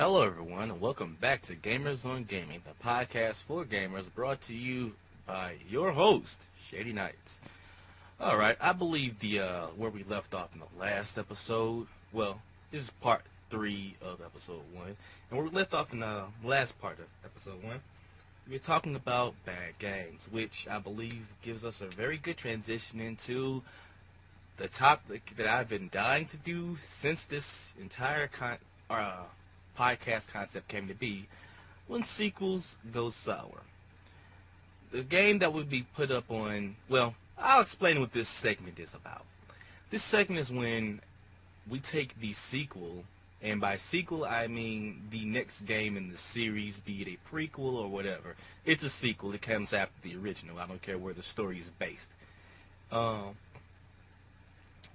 Hello, everyone, and welcome back to Gamers on Gaming, the podcast for gamers, brought to you by your host, Shady Knights. All right, I believe the where we left off in the last episode. Well, this is part 3 of episode 1, and where we left off in the last part of episode 1, we were talking about bad games, which I believe gives us a very good transition into the topic that I've been dying to do since this entire podcast concept came to be: when sequels go sour. The game that would be put up on, well, I'll explain what this segment is about. This segment is when we take the sequel, and by sequel I mean the next game in the series, be it a prequel or whatever. It's a sequel. It comes after the original. I don't care where the story is based.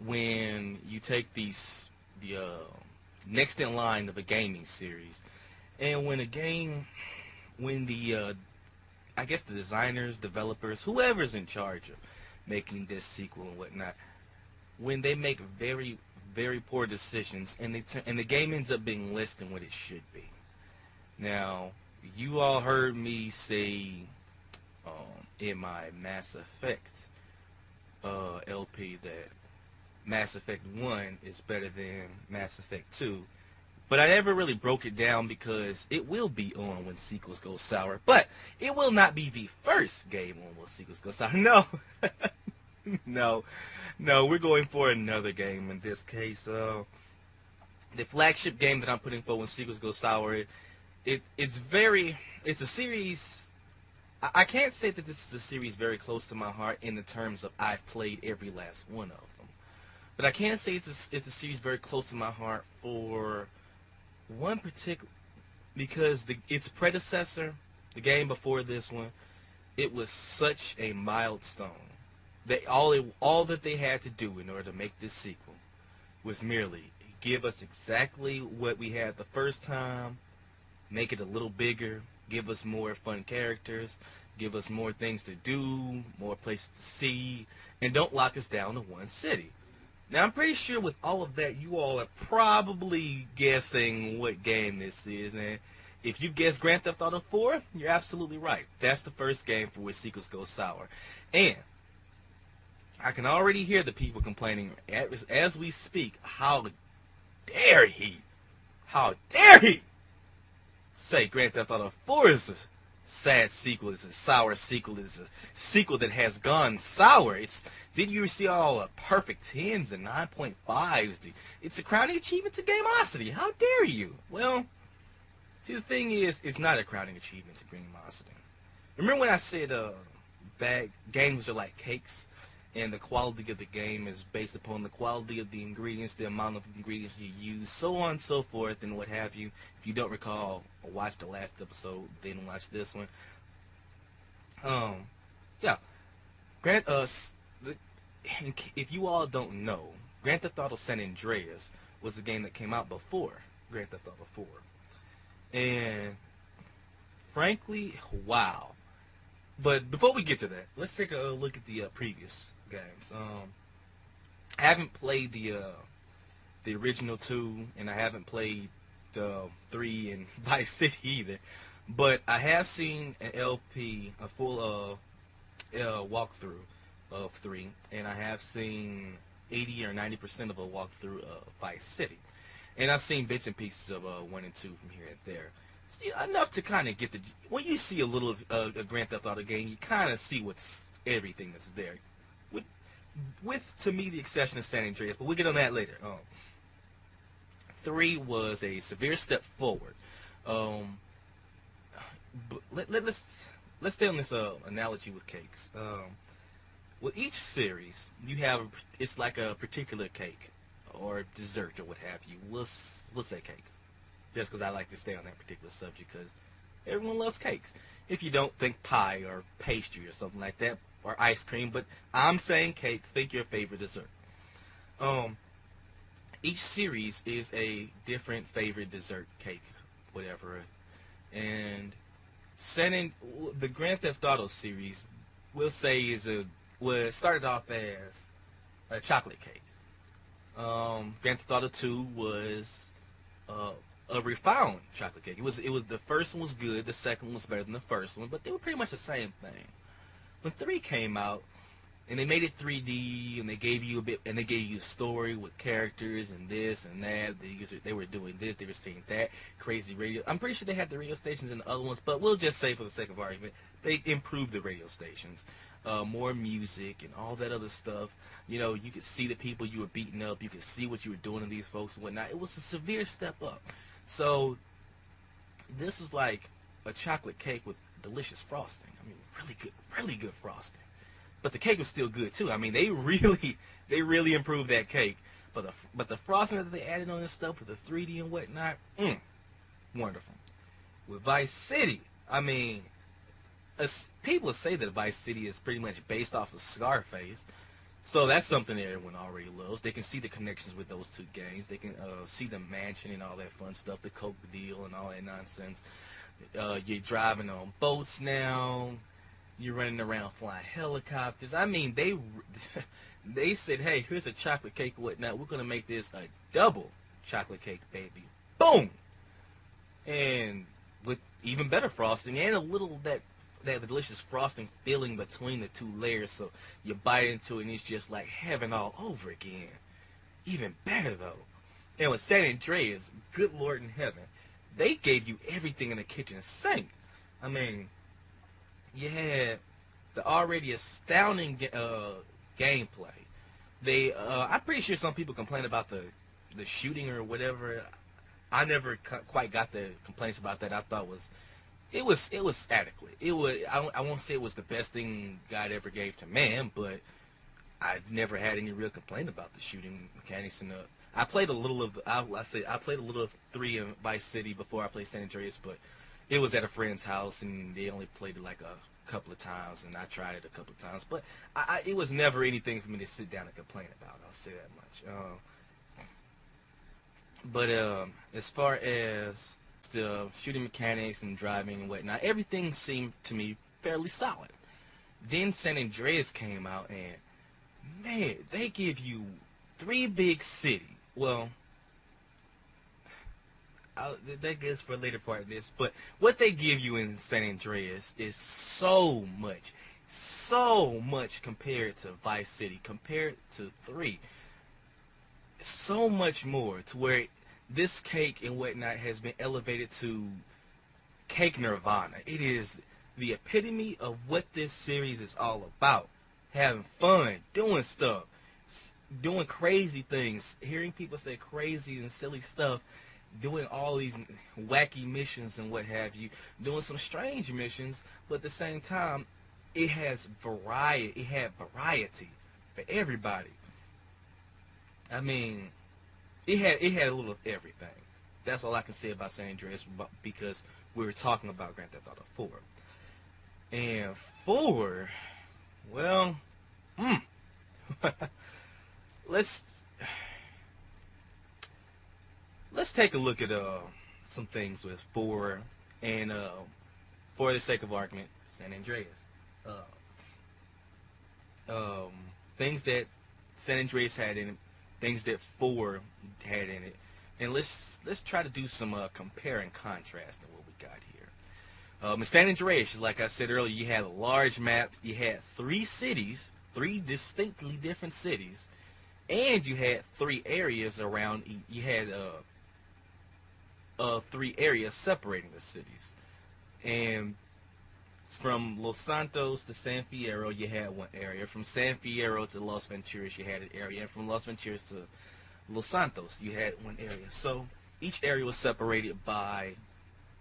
When you take the next in line of a gaming series, and when the I guess the designers, developers, whoever's in charge of making this sequel and whatnot, when they make very, very poor decisions, and the game ends up being less than what it should be. Now, you all heard me say in my Mass Effect LP that Mass Effect 1 is better than Mass Effect 2. But I never really broke it down because it will be on when sequels go sour. But it will not be the first game on when sequels go sour. No. No, we're going for another game in this case. The flagship game that I'm putting for when sequels go sour, it's a series. I can't say that this is a series very close to my heart in the terms of I've played every last one of them. But I can say it's a series very close to my heart for one particular, because its predecessor, the game before this one, it was such a milestone that all that they had to do in order to make this sequel was merely give us exactly what we had the first time, make it a little bigger, give us more fun characters, give us more things to do, more places to see, and don't lock us down to one city. Now, I'm pretty sure with all of that, you all are probably guessing what game this is, and if you guessed Grand Theft Auto 4, you're absolutely right. That's the first game for which sequels go sour. And I can already hear the people complaining as we speak, how dare he say Grand Theft Auto 4 is a sad sequel, it's a sour sequel, it's a sequel that has gone sour. Did you see all the perfect 10s and 9.5s? It's a crowning achievement to Gameosity. How dare you? Well, see, the thing is, it's not a crowning achievement to Gameosity. Remember when I said games are like cakes, and the quality of the game is based upon the quality of the ingredients, the amount of ingredients you use, so on and so forth, and what have you. If you don't recall, watch the last episode, then watch this one. Yeah. If you all don't know, Grand Theft Auto San Andreas was the game that came out before Grand Theft Auto 4. And frankly, wow. But before we get to that, let's take a look at the previous games. I haven't played the original 2, and I haven't played 3 and Vice City either. But I have seen an LP, a full walkthrough of 3, and I have seen 80 or 90% of a walkthrough of Vice City. And I've seen bits and pieces of 1 and 2 from here and there. Still enough to kind of get when you see a little of a Grand Theft Auto game, you kind of see everything that's there. With, to me, the exception of San Andreas, but we'll get on that later. 3 was a severe step forward. But let's stay on this analogy with cakes. With each series, it's like a particular cake or dessert or what have you. We'll say cake, just because I like to stay on that particular subject, because everyone loves cakes. If you don't, think pie or pastry or something like that, or ice cream, but I'm saying cake. Think your favorite dessert. Each series is a different favorite dessert, cake, whatever. And the Grand Theft Auto series, we'll say, it started off as a chocolate cake. Grand Theft Auto 2 was a a refined chocolate cake. It was the first one was good, the second one was better than the first one, but they were pretty much the same thing. When 3 came out, and they made it 3D, and they gave you a story with characters and this and that. They were doing this, they were saying that, crazy radio. I'm pretty sure they had the radio stations in the other ones, but we'll just say for the sake of argument, they improved the radio stations. More music and all that other stuff. You know, you could see the people you were beating up. You could see what you were doing to these folks and whatnot. It was a severe step up. So this is like a chocolate cake with delicious frosting. I mean, really good frosting. But the cake was still good too. I mean, they really improved that cake. But the frosting that they added on this stuff with the 3D and whatnot, wonderful. With Vice City, I mean, people say that Vice City is pretty much based off of Scarface, so that's something that everyone already loves. They can see the connections with those two games. They can see the mansion and all that fun stuff, the coke deal and all that nonsense. You're driving on boats now. You're running around flying helicopters. I mean, they said, hey, here's a chocolate cake and whatnot. We're going to make this a double chocolate cake, baby. Boom! And with even better frosting and a little that delicious frosting filling between the two layers, so you bite into it and it's just like heaven all over again. Even better, though. And with San Andreas, good Lord in heaven, they gave you everything in the kitchen sink. I mean, you had the already astounding gameplay. I'm pretty sure some people complain about the shooting or whatever. I never quite got the complaints about that. I thought it was adequate. I won't say it was the best thing God ever gave to man, but I never had any real complaint about the shooting mechanics. And I played a little of I played a little of 3 in Vice City before I played San Andreas, but it was at a friend's house, and they only played it like a couple of times, and I tried it a couple of times. But it was never anything for me to sit down and complain about. I'll say that much. But as far as the shooting mechanics and driving and whatnot, everything seemed to me fairly solid. Then San Andreas came out, and man, they give you 3 big cities. Well, that goes for a later part of this, but what they give you in San Andreas is so much compared to Vice City, compared to 3. So much more, to where this cake and whatnot has been elevated to cake nirvana. It is the epitome of what this series is all about. Having fun, doing stuff, doing crazy things, hearing people say crazy and silly stuff, doing all these wacky missions and what have you, doing some strange missions, but at the same time, it has variety. It had variety for everybody. I mean, it had a little of everything. That's all I can say about San Andreas, because we were talking about Grand Theft Auto 4. And 4, well, let's take a look at some things with 4, and for the sake of argument, San Andreas. Things that San Andreas had in it, things that 4 had in it, and let's try to do some compare and contrast in what we got here. In San Andreas, like I said earlier, you had a large map. You had 3 cities, 3 distinctly different cities, and you had 3 areas around. You had 3 areas separating the cities, and from Los Santos to San Fierro, you had one area. From San Fierro to Los Venturas, you had an area. And from Los Venturas to Los Santos, you had one area. So each area was separated by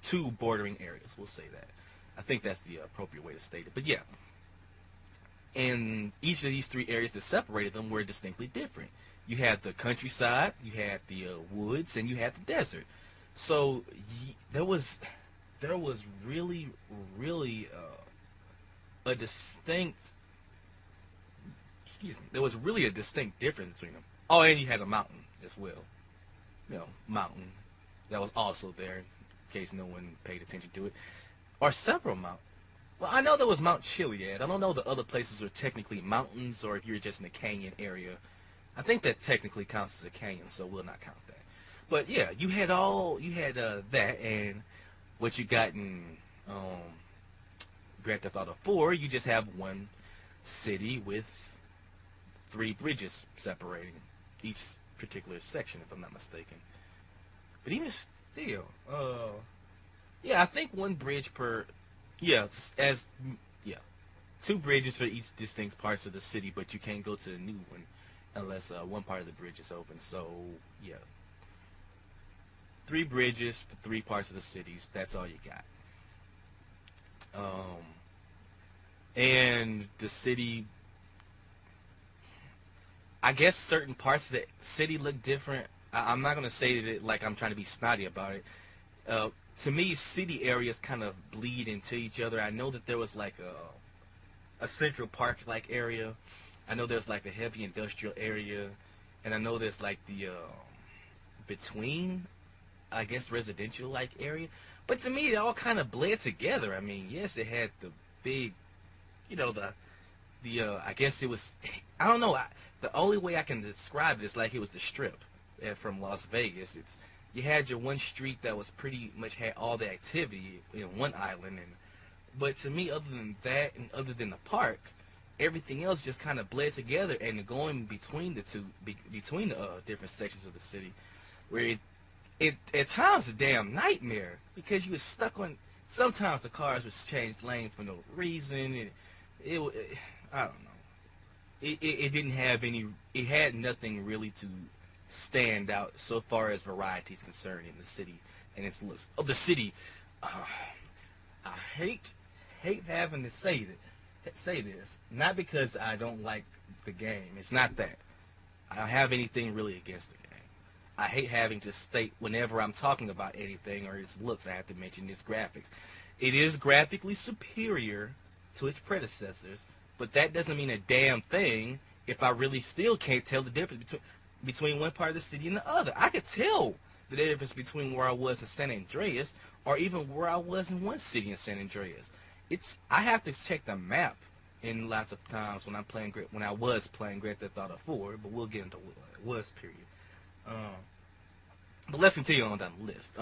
2 bordering areas. We'll say that. I think that's the appropriate way to state it. But yeah. And each of these 3 areas that separated them were distinctly different. You had the countryside, you had the woods, and you had the desert. So there was really a distinct, there was really a distinct difference between them. Oh, and you had a mountain as well. You know, mountain that was also there, in case no one paid attention to it. Or several mountains. Well, I know there was Mount Chiliad. I don't know the other places are technically mountains, or if you're just in the canyon area. I think that technically counts as a canyon, so we'll not count that. But yeah, you had that, and what you got in um, Grand Theft Auto 4, you just have one city with three bridges separating each particular section, if I'm not mistaken. But even still, yeah, I think one bridge per, yeah, as yeah, two bridges for each distinct parts of the city, but you can't go to the new one unless one part of the bridge is open. So yeah, three bridges for three parts of the cities. That's all you got. Um, and the city, I guess certain parts of the city look different. I'm not gonna say that like I'm trying to be snotty about it. Uh, to me, city areas kind of bleed into each other. I know that there was like a Central Park like area. I know there's like a heavy industrial area, and I know there's like the between, I guess, residential like area. But to me, it all kind of bled together. I mean, yes, it had the big, the I guess it was, I don't know. The only way I can describe it is like it was the Strip from Las Vegas. It's you had your one street that was pretty much had all the activity in one island, and but to me, other than that and other than the park, everything else just kind of bled together and going between the two, between the different sections of the city, where it at times a damn nightmare because you was stuck on. Sometimes the cars would change lanes for no reason, and I don't know. It didn't have any. It had nothing really to stand out so far as variety is concerned in the city and its looks. Oh, the city. Uh, I hate having to say this, not because I don't like the game. It's not that. I don't have anything really against the game. I hate having to state whenever I'm talking about anything or its looks, I have to mention its graphics. It is graphically superior to its predecessors, but that doesn't mean a damn thing if I really still can't tell the difference between one part of the city and the other. I could tell the difference between where I was in San Andreas or even where I was in one city in San Andreas. I have to check the map in lots of times when I was playing Grand Theft Auto 4, but we'll get into what it was period. But let's continue on down the list.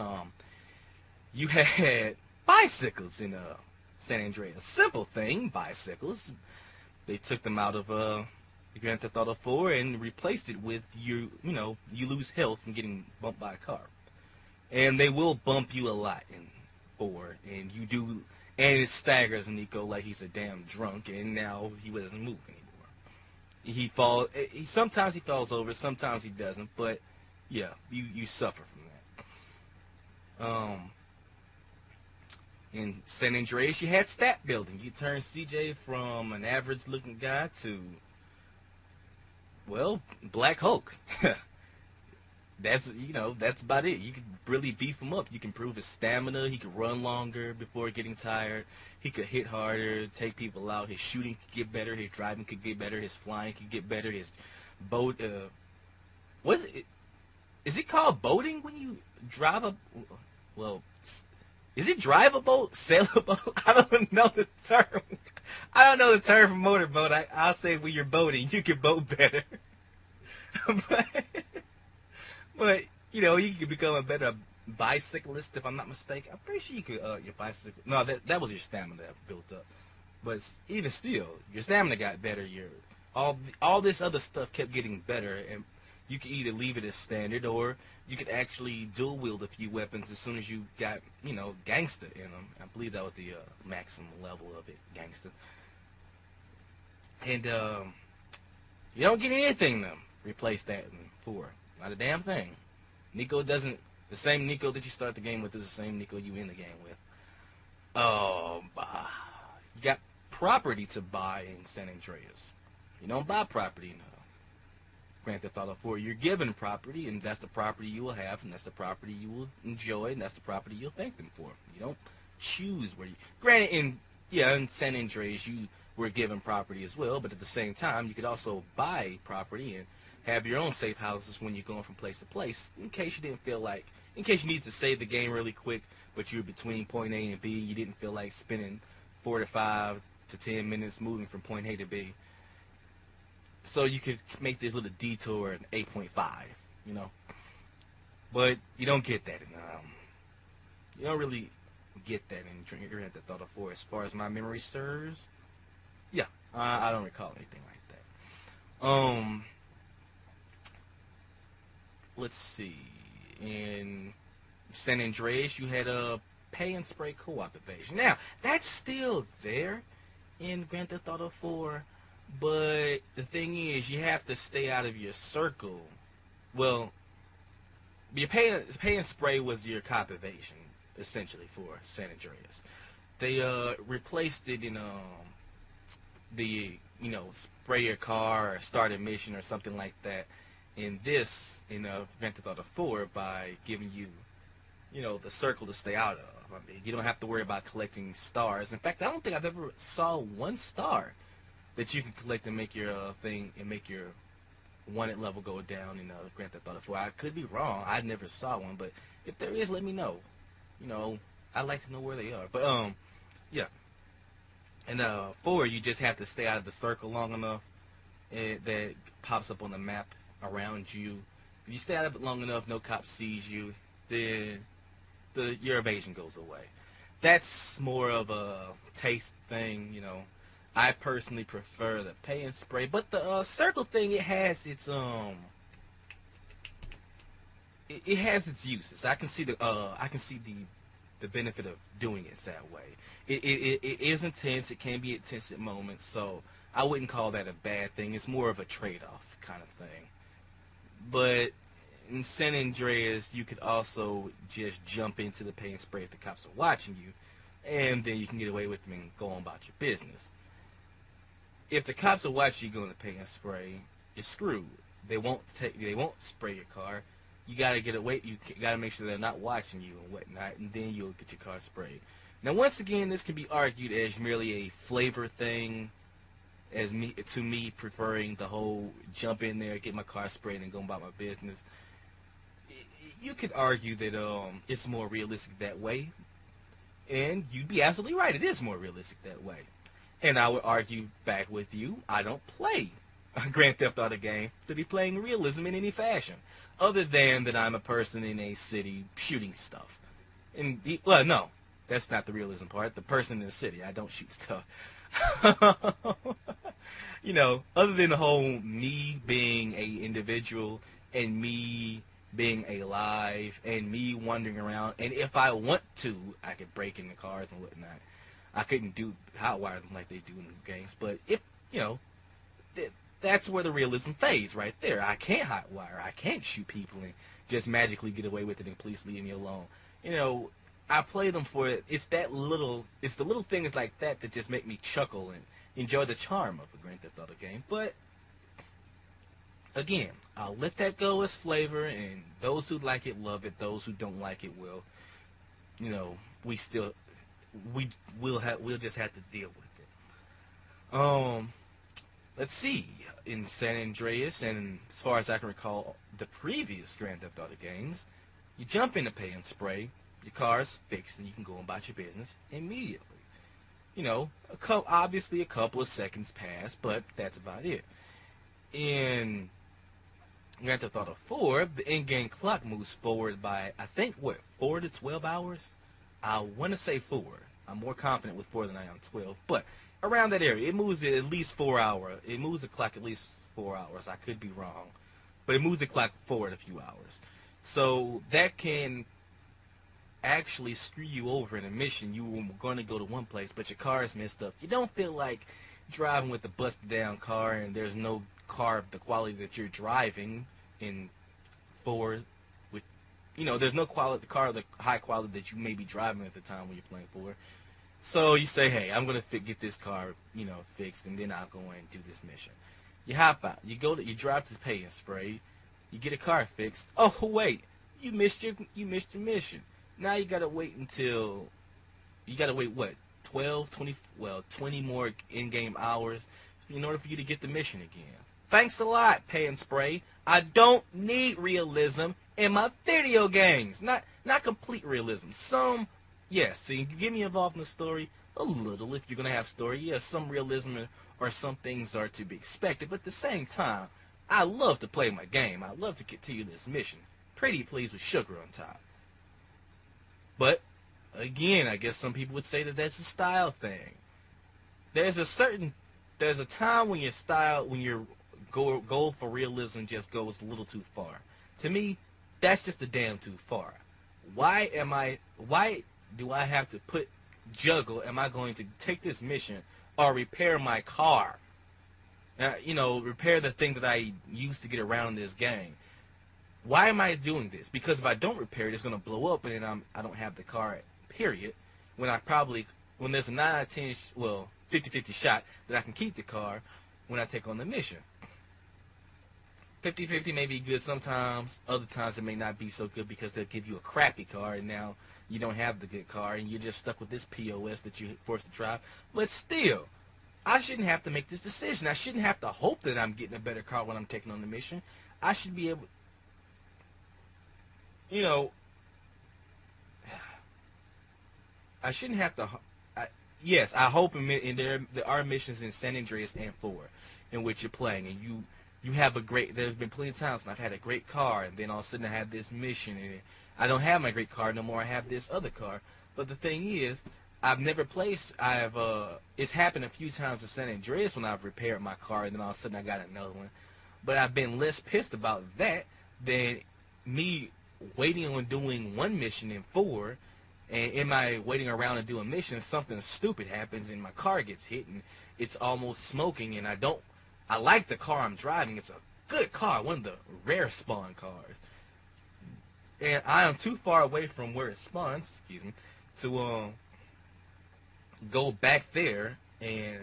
You had bicycles in San Andreas. Simple thing, bicycles. They took them out of Grand Theft Auto 4 and replaced it with you lose health from getting bumped by a car. And they will bump you a lot in 4, and you do, and it staggers Nico like he's a damn drunk, and now he doesn't move anymore. Sometimes he falls over, sometimes he doesn't, but yeah, you suffer from that. In San Andreas, you had stat building. You turned CJ from an average-looking guy to, well, Black Hulk. That's about it. You could really beef him up. You can improve his stamina. He could run longer before getting tired. He could hit harder, take people out. His shooting could get better. His driving could get better. His flying could get better. His boat, what is it? Is it called boating when you drive a, well, is it drive a boat, sail a boat? I don't know the term. I don't know the term for motorboat. I'll say when you're boating, you can boat better. but, but, you can become a better bicyclist if I'm not mistaken. I'm pretty sure you could, your bicycle. No, that was your stamina that built up. But even still, your stamina got better. All this other stuff kept getting better, and you could either leave it as standard or you could actually dual wield a few weapons as soon as you got, gangster in them. I believe that was the maximum level of it, gangster. And you don't get anything to replace that in 4. Not a damn thing. The same Nico that you start the game with is the same Nico you end the game with. You got property to buy in San Andreas. You don't buy property in Grand Theft Auto 4. You're given property, and that's the property you will have, and that's the property you will enjoy, and that's the property you'll thank them for. You don't choose where you. Granted, in San Andreas, you were given property as well, but at the same time, you could also buy property and have your own safe houses when you're going from place to place, in case you need to save the game really quick, but you're between point A and B, you didn't feel like spending 4 to 5 to 10 minutes moving from point A to B. So you could make this little detour at 8.5, But you don't get that in you don't really get that in Grand Theft Auto 4 as far as my memory serves. Yeah, I don't recall anything like that. Let's see. In San Andreas, you had a pay and spray co-op evasion. Now, that's still there in Grand Theft Auto 4, but the thing is, you have to stay out of your circle. Well, your pay and spray was your cop evasion, essentially, for San Andreas. They replaced it in the spray your car or start a mission or something like that in Grand Theft Auto 4 by giving you the circle to stay out of. I mean, you don't have to worry about collecting stars. In fact, I don't think I've ever saw one star that you can collect and make your thing and make your wanted level go down in Grand Theft Auto 4. I could be wrong. I never saw one, but if there is, let me know. I'd like to know where they are. But yeah. And 4, you just have to stay out of the circle long enough that pops up on the map around you. If you stay out of it long enough, no cop sees you, then your evasion goes away. That's more of a taste thing, I personally prefer the pay and spray, but the circle thing, it has its uses. I can see the benefit of doing it that way. It is intense. It can be intense at moments, so I wouldn't call that a bad thing. It's more of a trade-off kind of thing. But in San Andreas, you could also just jump into the pay and spray if the cops are watching you, and then you can get away with them and go on about your business. If the cops are watching you go into pay and spray, you're screwed. They won't spray your car. You gotta get away. You gotta make sure they're not watching you and whatnot, and then you'll get your car sprayed. Now, once again, this can be argued as merely a flavor thing, to me preferring the whole jump in there, get my car sprayed, and go about my business. You could argue that it's more realistic that way, and you'd be absolutely right. It is more realistic that way. And I would argue back with you, I don't play a Grand Theft Auto game to be playing realism in any fashion, other than that I'm a person in a city shooting stuff. Well, no, that's not the realism part. The person in the city, I don't shoot stuff. Other than the whole me being a individual and me being alive and me wandering around, and if I want to, I could break into cars and whatnot. I couldn't hotwire them like they do in games, but if, that's where the realism fades right there. I can't hotwire. I can't shoot people and just magically get away with it and police leave me alone. I play them for it. It's the little things like that that just make me chuckle and enjoy the charm of a Grand Theft Auto game. But again, I'll let that go as flavor, and those who like it love it. Those who don't like it will, we'll just have to deal with it. Let's see. In San Andreas, and as far as I can recall, the previous Grand Theft Auto games, you jump into pay and spray, your car's fixed, and you can go about your business immediately. Obviously a couple of seconds pass, but that's about it. In Grand Theft Auto 4, the in-game clock moves forward by, I think, 4 to 12 hours? I want to say 4. I'm more confident with 4 than I am 12, but around that area, it moves at least 4 hours. It moves the clock at least 4 hours. I could be wrong, but it moves the clock forward a few hours. So that can actually screw you over in a mission. You were going to go to one place, but your car is messed up. You don't feel like driving with a busted down car, and there's no car of the quality that you're driving in 4. With, there's no quality car of the high quality that you may be driving at the time when you're playing 4. So you say, hey, I'm going to get this car, fixed, and then I'll go and do this mission. You hop out. You drive to pay and spray. You get a car fixed. Oh, wait. You missed your mission. Now you got to wait what? 20 more in-game hours in order for you to get the mission again. Thanks a lot, pay and spray. I don't need realism in my video games. Not complete realism. Some, yes, so you can get me involved in the story a little if you're going to have story. Yes, some realism or some things are to be expected, but at the same time, I love to play my game. I love to continue this mission. pretty please with sugar on top. But again, I guess some people would say that that's a style thing. There's a time when your style, when your goal for realism just goes a little too far. To me, that's just a damn too far. Why do I have to juggle? Am I going to take this mission or repair my car? Repair the thing that I used to get around this game. Why am I doing this? Because if I don't repair it, it's going to blow up, and then I don't have the car, period. When there's a 9 out of 10, 50-50 shot that I can keep the car when I take on the mission. 50-50 may be good sometimes. Other times it may not be so good because they'll give you a crappy car, and now you don't have the good car, and you're just stuck with this POS that you're forced to drive. But still, I shouldn't have to make this decision. I shouldn't have to hope that I'm getting a better car when I'm taking on the mission. I should be able, I shouldn't have to. Yes, I hope there are missions in San Andreas and 4 in which you're playing, and you have a great. There's been plenty of times when I've had a great car, and then all of a sudden I have this mission, and I don't have my great car no more. I have this other car. But the thing is, I've never placed. It's happened a few times in San Andreas when I've repaired my car, and then all of a sudden I got another one. But I've been less pissed about that than me waiting on doing one mission in 4. And in my waiting around to do a mission, something stupid happens and my car gets hit and it's almost smoking, and I like the car I'm driving. It's a good car, one of the rare spawn cars. And I am too far away from where it spawns, to go back there and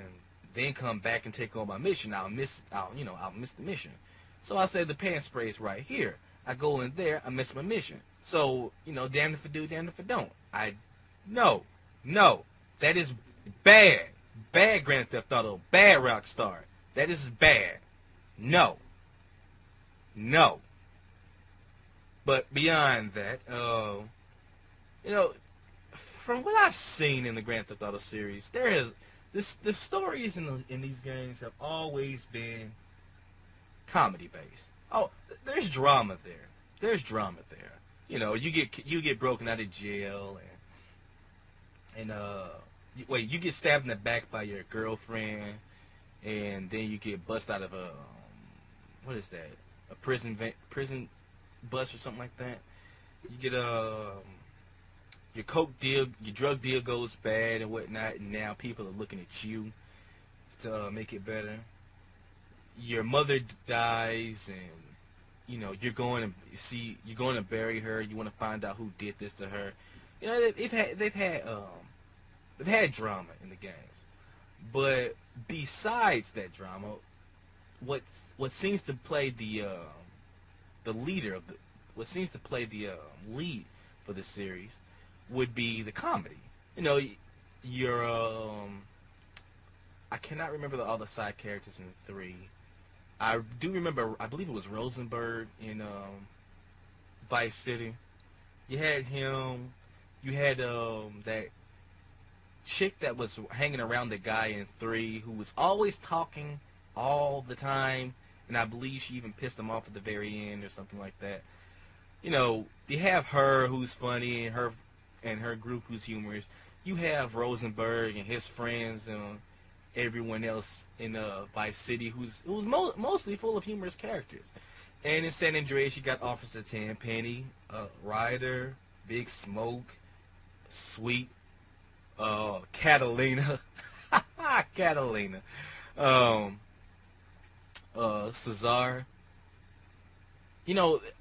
then come back and take on my mission. I'll miss the mission. So I say the pan spray is right here. I go in there, I miss my mission. So, damned if I do, damned if I don't. No, that is bad. Bad Grand Theft Auto. Bad Rockstar. That is bad. No. But beyond that, from what I've seen in the Grand Theft Auto series, the stories in these games have always been comedy based. Oh, there's drama there. You get broken out of jail, and you get stabbed in the back by your girlfriend, and then you get bussed out of what is that? A prison bus or something like that. You get your coke deal, your drug deal goes bad and whatnot, and now people are looking at you to make it better. Your mother dies, and you're going to bury her. You want to find out who did this to her. They've had drama in the games, but besides that drama, what seems to play the lead for the series would be the comedy. I cannot remember all the side characters in 3. I do remember, I believe it was Rosenberg in Vice City. You had him. You had that chick that was hanging around the guy in 3 who was always talking all the time, and I believe she even pissed him off at the very end or something like that. You have her who's funny, and her group who's humorous. You have Rosenberg and his friends and everyone else in Vice City who's mostly full of humorous characters. And in San Andreas, you got Officer Tenpenny, Ryder, Big Smoke, Sweet, Catalina, Catalina, Cesar.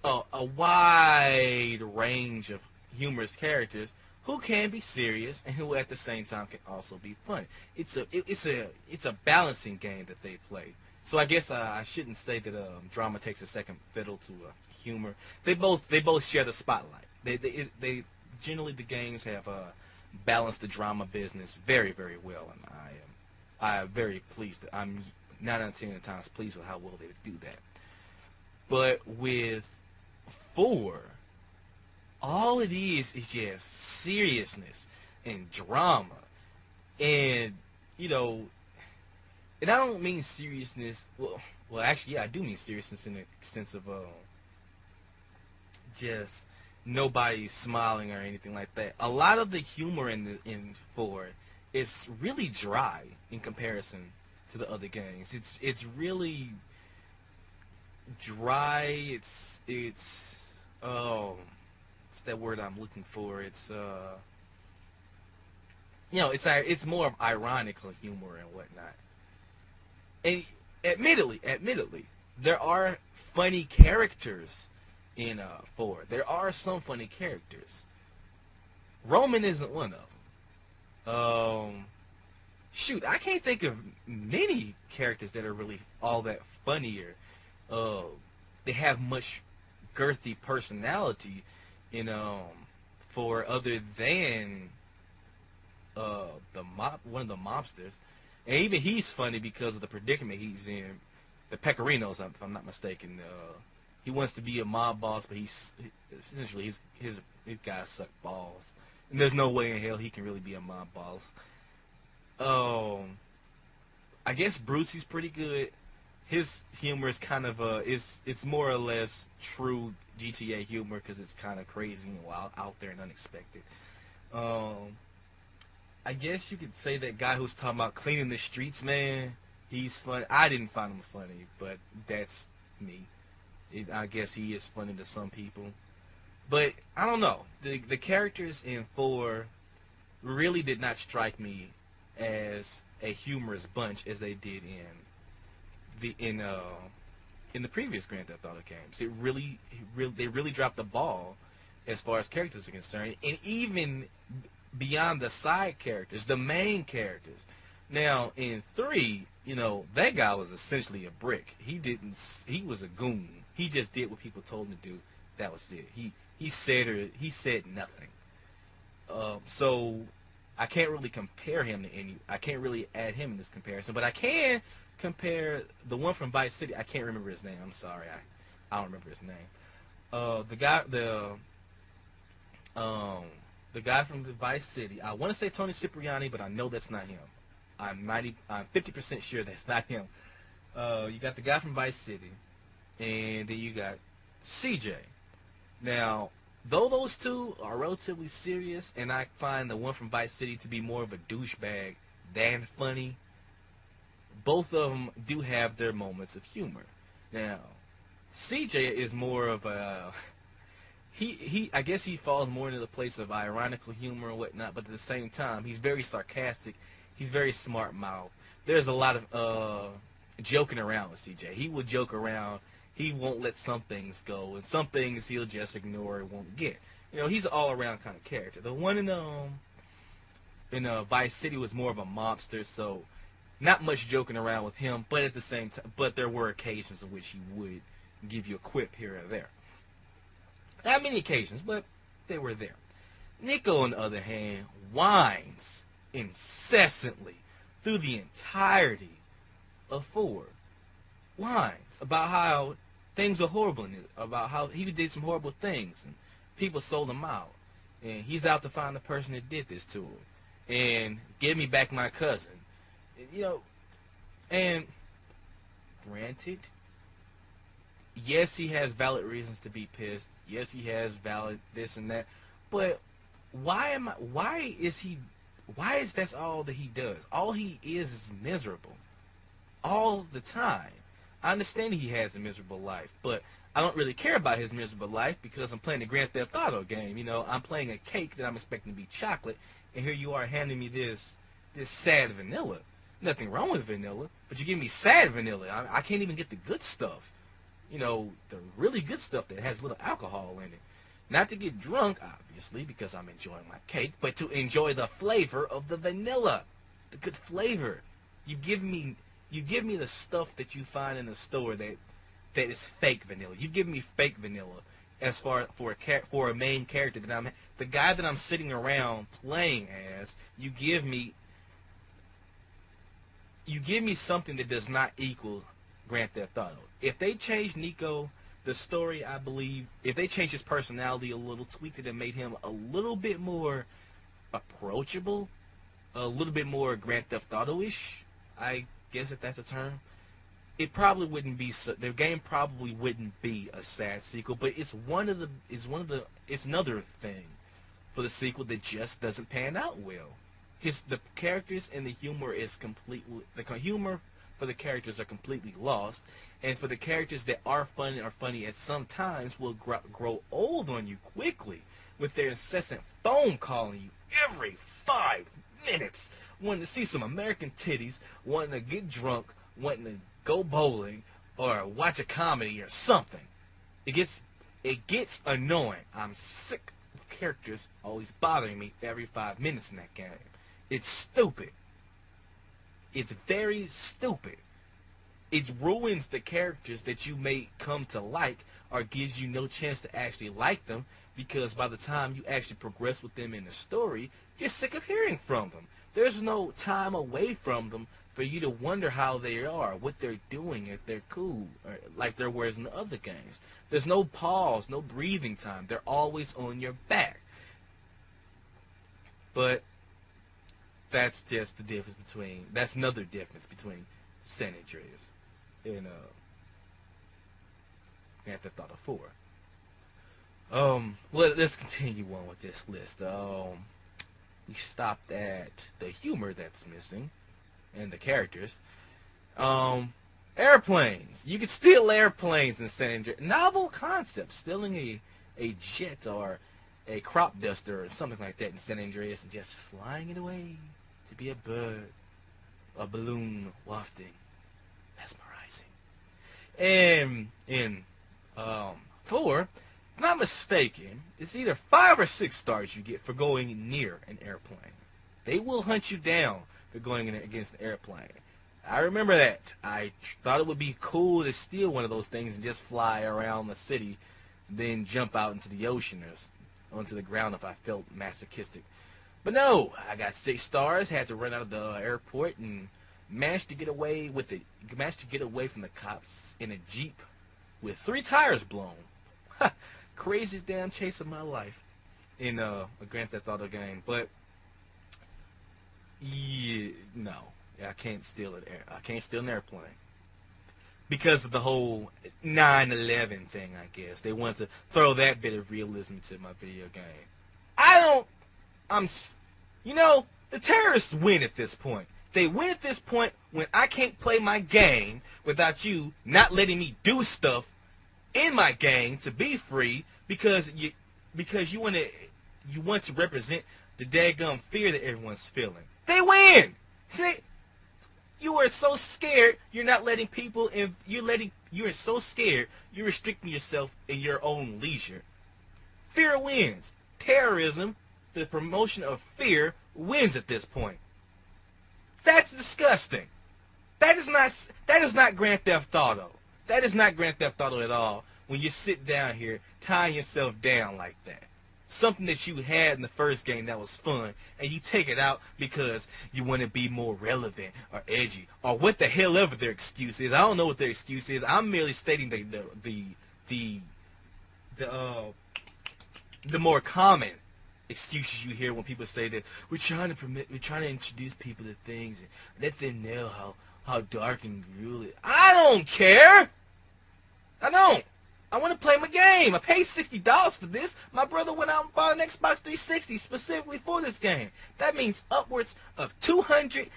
A wide range of humorous characters who can be serious and who at the same time can also be funny. It's a balancing game that they play. So I guess I shouldn't say that drama takes a second fiddle to humor. They both share the spotlight. They generally, the games have balanced the drama business very, very well, and I am very pleased. I'm 9 out of 10 times pleased with how well they do that. But with 4, all it is just seriousness and drama, and and I don't mean seriousness. Well, actually, yeah, I do mean seriousness in the sense of just nobody's smiling or anything like that. A lot of the humor in 4 is really dry in comparison to the other games. It's really dry. It's oh, it's that word I'm looking for. It's it's more of ironical humor and whatnot. And admittedly, there are funny characters in 4. There are some funny characters. Roman isn't one of them. Shoot, I can't think of many characters that are really all that funnier. They have much girthy personality in 4 other than one of the mobsters. And even he's funny because of the predicament he's in. The Pecorinos, if I'm not mistaken. He wants to be a mob boss, but essentially his guys suck balls, and there's no way in hell he can really be a mob boss. I guess Brucey's pretty good. His humor is kind of it's more or less true GTA humor because it's kind of crazy and wild, out there and unexpected. I guess you could say that guy who's talking about cleaning the streets, man, he's funny. I didn't find him funny, but that's me. I guess he is funny to some people. But I don't know. The characters in 4 really did not strike me as a humorous bunch as they did in the previous Grand Theft Auto games. They really dropped the ball as far as characters are concerned, and even beyond the side characters, the main characters. Now in 3, that guy was essentially a brick. He was a goon. He just did what people told him to do. That was it. He said nothing. So I can't really compare him to any. I can't really add him in this comparison, but I can compare the one from Vice City. I can't remember his name. I'm sorry. I don't remember his name. The guy from the Vice City. I want to say Tony Cipriani, but I know that's not him. I'm 50% sure that's not him. You got the guy from Vice City, and then you got CJ. Now, though those two are relatively serious, and I find the one from Vice City to be more of a douchebag than funny, both of them do have their moments of humor. Now, CJ is more of a I guess he falls more into the place of ironical humor and whatnot, but at the same time, he's very sarcastic. He's very smart-mouthed. There's a lot of joking around with CJ. He will joke around. He won't let some things go, and some things he'll just ignore and won't get. He's an all-around kind of character. The one in Vice City was more of a mobster, so not much joking around with him, but at the same time, but there were occasions in which he would give you a quip here or there. Not many occasions, but they were there. Nico, on the other hand, whines incessantly through the entirety of 4. Whines about how things are horrible, about how he did some horrible things, and people sold him out, and he's out to find the person that did this to him, and give me back my cousin. And granted, yes, he has valid reasons to be pissed. Yes, he has valid this and that. But why is that all that he does? All he is miserable. All the time. I understand he has a miserable life, but I don't really care about his miserable life because I'm playing a Grand Theft Auto game. I'm playing a cake that I'm expecting to be chocolate, and here you are handing me this sad vanilla. Nothing wrong with vanilla, but you give me sad vanilla. I can't even get the good stuff. The really good stuff that has little alcohol in it. Not to get drunk, obviously, because I'm enjoying my cake, but to enjoy the flavor of the vanilla. The good flavor. You give me the stuff that you find in the store that is fake vanilla. You give me fake vanilla as far for a main character that the guy that I'm sitting around playing as. You give me something that does not equal Grand Theft Auto. If they changed Nico, the story, I believe, if they changed his personality a little, tweaked it and made him a little bit more approachable, a little bit more Grand Theft Auto-ish, I guess if that's a term, it probably wouldn't be the game probably wouldn't be a sad sequel, but it's another thing for the sequel that just doesn't pan out well. The characters and the humor is completely the humor for the characters are completely lost, and for the characters that are funny at some times will grow old on you quickly with their incessant phone calling you every 5 minutes, wanting to see some American titties, wanting to get drunk, wanting to go bowling, or watch a comedy or something. It gets annoying. I'm sick of characters always bothering me every 5 minutes in that game. It's stupid. It's very stupid. It ruins the characters that you may come to like, or gives you no chance to actually like them, because by the time you actually progress with them in the story, you're sick of hearing from them. There's no time away from them for you to wonder how they are, what they're doing, if they're cool, or like there was in the other games. There's no pause, no breathing time. They're always on your back. But that's just the difference between, that's another difference between San Andreas and Grand Theft Auto 4. Let's continue on with this list. We stopped at the humor that's missing and the characters. Airplanes. You could steal airplanes in San Andreas. Novel concept. Stealing a jet or a crop duster or something like that in San Andreas and just flying it away to be a bird, a balloon wafting. Mesmerizing. And in 4, if I'm not mistaken, it's either 5 or 6 stars you get for going near an airplane. They will hunt you down for going against an airplane. I remember that. I thought it would be cool to steal one of those things and just fly around the city, then jump out into the ocean or onto the ground if I felt masochistic. But no, I got 6 stars, had to run out of the airport and managed to get away from the cops in a Jeep with 3 tires blown. Craziest damn chase of my life in a Grand Theft Auto game. But yeah, no, I can't steal it. I can't steal an airplane because of the whole 9/11 thing. I guess they want to throw that bit of realism to my video game. The terrorists win at this point. They win at this point when I can't play my game without you not letting me do stuff in my game to be free because you want to represent the daggum fear that everyone's feeling. They win. You are so scared. You're not letting people in. You are so scared. You're restricting yourself in your own leisure. Fear wins. Terrorism, the promotion of fear, wins at this point. That's disgusting. That is not Grand Theft Auto. That is not Grand Theft Auto at all when you sit down here tying yourself down like that. Something that you had in the first game that was fun, and you take it out because you want to be more relevant or edgy or what the hell ever their excuse is. I don't know what their excuse is. I'm merely stating the more common excuses you hear when people say that we're trying to introduce people to things and let them know how dark and grueling it is. I don't care. I don't. I want to play my game. I paid $60 for this. My brother went out and bought an Xbox 360 specifically for this game. That means upwards of $280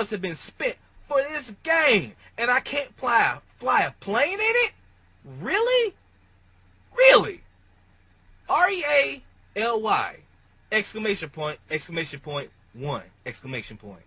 have been spent for this game, and I can't fly a plane in it? Really? Really? REALY! Exclamation point, exclamation point, 1, exclamation point.